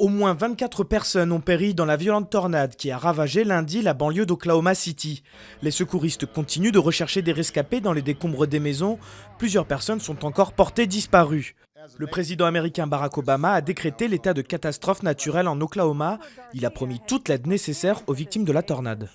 Au moins 24 personnes ont péri dans la violente tornade qui a ravagé lundi la banlieue d'Oklahoma City. Les secouristes continuent de rechercher des rescapés dans les décombres des maisons. Plusieurs personnes sont encore portées disparues. Le président américain Barack Obama a décrété l'état de catastrophe naturelle en Oklahoma. Il a promis toute l'aide nécessaire aux victimes de la tornade.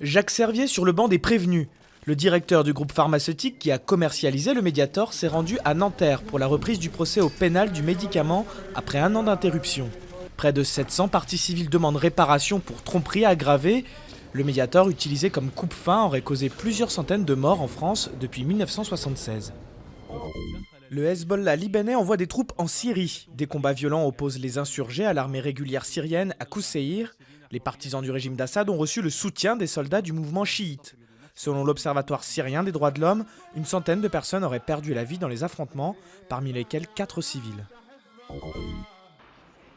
Jacques Servier sur le banc des prévenus. Le directeur du groupe pharmaceutique qui a commercialisé le Mediator s'est rendu à Nanterre pour la reprise du procès au pénal du médicament après un an d'interruption. Près de 700 parties civiles demandent réparation pour tromperie aggravée. Le Mediator, utilisé comme coupe-faim, aurait causé plusieurs centaines de morts en France depuis 1976. Le Hezbollah libanais envoie des troupes en Syrie. Des combats violents opposent les insurgés à l'armée régulière syrienne à Kousseir. Les partisans du régime d'Assad ont reçu le soutien des soldats du mouvement chiite. Selon l'Observatoire syrien des droits de l'homme, une centaine de personnes auraient perdu la vie dans les affrontements, parmi lesquels 4 civils.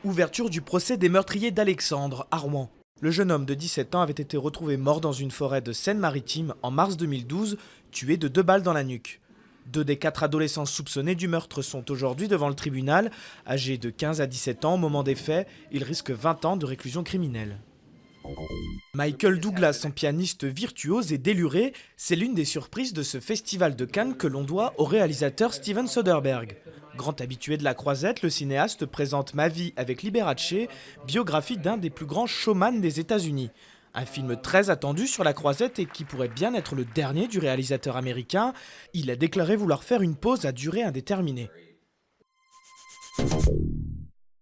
Ouverture du procès des meurtriers d'Alexandre, à Rouen. Le jeune homme de 17 ans avait été retrouvé mort dans une forêt de Seine-Maritime en mars 2012, tué de 2 balles dans la nuque. 2 des 4 adolescents soupçonnés du meurtre sont aujourd'hui devant le tribunal. Âgés de 15 à 17 ans au moment des faits, ils risquent 20 ans de réclusion criminelle. Michael Douglas, son pianiste virtuose et déluré, c'est l'une des surprises de ce festival de Cannes que l'on doit au réalisateur Steven Soderbergh. Grand habitué de la croisette, le cinéaste présente Ma vie avec Liberace, biographie d'un des plus grands showman des États-Unis. Un film très attendu sur la croisette et qui pourrait bien être le dernier du réalisateur américain. Il a déclaré vouloir faire une pause à durée indéterminée.